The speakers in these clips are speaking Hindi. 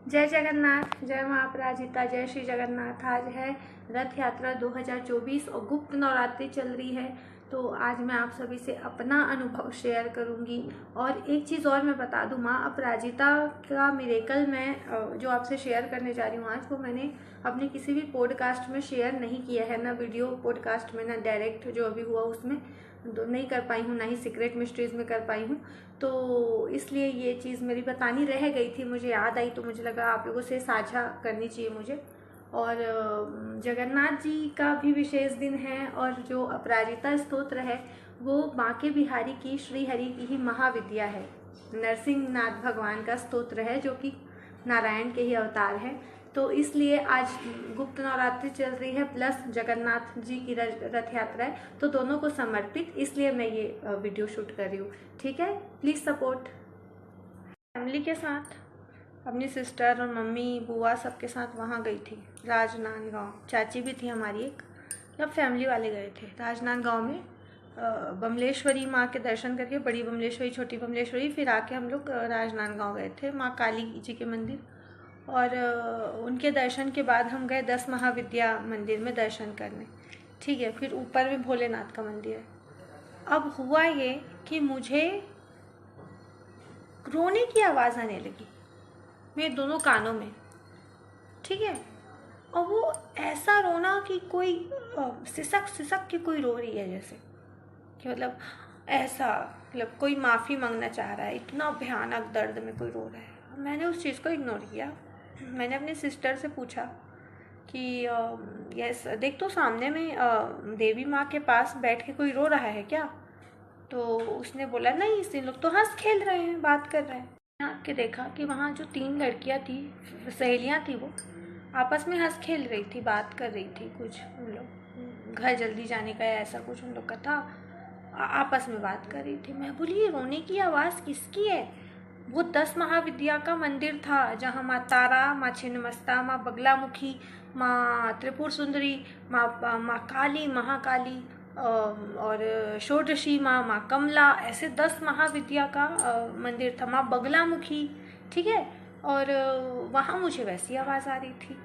जय जगन्नाथ, जय मां अपराजिता, जय श्री जगन्नाथ। आज है रथ यात्रा 2024 और गुप्त नवरात्रि चल रही है। तो आज मैं आप सभी से अपना अनुभव शेयर करूंगी। और एक चीज़ और मैं बता दूं, मां अपराजिता का मिरेकल मैं जो आपसे शेयर करने जा रही हूँ आज, वो मैंने अपने किसी भी पॉडकास्ट में शेयर नहीं किया है, ना वीडियो पॉडकास्ट में, ना डायरेक्ट जो अभी हुआ उसमें नहीं कर पाई हूँ, ना ही सीक्रेट मिस्ट्रीज में कर पाई हूँ। तो इसलिए ये चीज़ मेरी बतानी रह गई थी, मुझे याद आई तो मुझे लगा आप लोगों से साझा करनी चाहिए मुझे। और जगन्नाथ जी का भी विशेष दिन है, और जो अपराजिता स्तोत्र है वो बांके बिहारी की श्री हरि की ही महाविद्या है। नरसिंह नाथ भगवान का स्तोत्र है जो कि नारायण के ही अवतार हैं। तो इसलिए आज गुप्त नवरात्रि चल रही है, प्लस जगन्नाथ जी की रथ यात्रा है, तो दोनों को समर्पित इसलिए मैं ये वीडियो शूट कर रही हूँ। ठीक है, प्लीज़ सपोर्ट। फैमिली के साथ, अपनी सिस्टर और मम्मी बुआ सबके साथ वहाँ गई थी राजनांदगांव। चाची भी थी हमारी एक, मतलब फैमिली वाले गए थे राजनांदगांव में। बमलेश्वरी माँ के दर्शन करके, बड़ी बमलेश्वरी, छोटी बमलेश्वरी, फिर आके हम लोग राजनांदगांव गए थे माँ काली जी के मंदिर। और उनके दर्शन के बाद हम गए 10 महाविद्या मंदिर में दर्शन करने। ठीक है, फिर ऊपर में भोलेनाथ का मंदिर है। अब हुआ ये कि मुझे रोने की आवाज़ आने लगी मेरे दोनों कानों में। ठीक है, और वो ऐसा रोना कि कोई सिसक सिसक के कोई रो रही है, जैसे कि मतलब ऐसा, मतलब कोई माफ़ी मांगना चाह रहा है, इतना भयानक दर्द में कोई रो रहा है। मैंने उस चीज़ को इग्नोर किया। मैंने अपनी सिस्टर से पूछा कि यस देख, तो सामने में देवी माँ के पास बैठ के कोई रो रहा है क्या? तो उसने बोला नहीं, इस लोग तो हंस खेल रहे हैं, बात कर रहे हैं। मैंने आके देखा कि वहाँ जो 3 लड़कियाँ थी, सहेलियाँ थी, वो आपस में हंस खेल रही थी, बात कर रही थी कुछ। उन लोग घर जल्दी जाने का या ऐसा कुछ उन लोग का था, आपस में बात कर रही थी। मैं बोली ये रोने की आवाज़ किसकी है? वो 10 महाविद्या का मंदिर था जहाँ माँ तारा, माँ छिन्नमस्ता, माँ बगलामुखी, माँ त्रिपुर सुंदरी, माँ काली, महाकाली और षोडशी माँ, माँ कमला, ऐसे 10 महाविद्या का मंदिर था, माँ बगलामुखी। ठीक है, और वहाँ मुझे वैसी आवाज़ आ रही थी।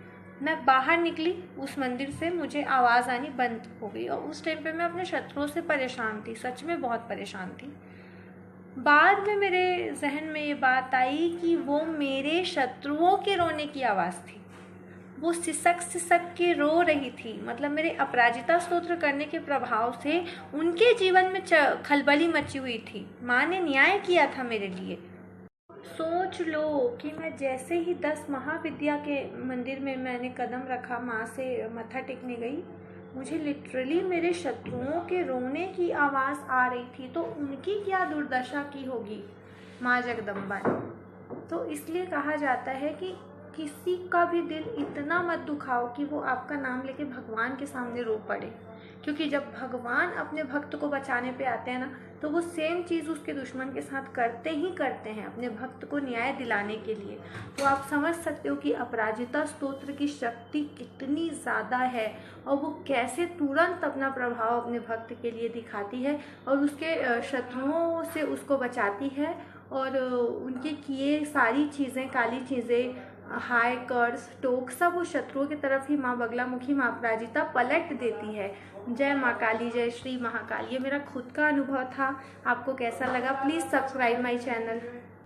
मैं बाहर निकली उस मंदिर से, मुझे आवाज़ आनी बंद हो गई। और उस टाइम पे मैं अपने शत्रुओं से परेशान थी, सच में बहुत परेशान थी। बाद में मेरे जहन में ये बात आई कि वो मेरे शत्रुओं के रोने की आवाज़ थी। वो सिसक सिसक के रो रही थी, मतलब मेरे अपराजिता स्तोत्र करने के प्रभाव से उनके जीवन में खलबली मची हुई थी। माँ ने न्याय किया था मेरे लिए। सोच लो कि मैं जैसे ही 10 महाविद्या के मंदिर में मैंने कदम रखा, माँ से मत्था टेकने गई, मुझे लिटरली मेरे शत्रुओं के रोने की आवाज़ आ रही थी। तो उनकी क्या दुर्दशा की होगी माँ जगदम्बा ने। तो इसलिए कहा जाता है कि किसी का भी दिल इतना मत दुखाओ कि वो आपका नाम लेके भगवान के सामने रो पड़े। क्योंकि जब भगवान अपने भक्त को बचाने पे आते हैं ना, तो वो सेम चीज़ उसके दुश्मन के साथ करते ही करते हैं, अपने भक्त को न्याय दिलाने के लिए। तो आप समझ सकते हो कि अपराजिता स्तोत्र की शक्ति कितनी ज़्यादा है, और वो कैसे तुरंत अपना प्रभाव अपने भक्त के लिए दिखाती है और उसके शत्रुओं से उसको बचाती है। और उनके किए सारी चीज़ें, काली चीज़ें, हाय कर्स टोक, सब उस शत्रुओं की तरफ ही माँ बगलामुखी, माँ अपराजिता पलट देती है। जय माँ काली, जय श्री महाकाल। ये मेरा खुद का अनुभव था। आपको कैसा लगा? Please subscribe my channel.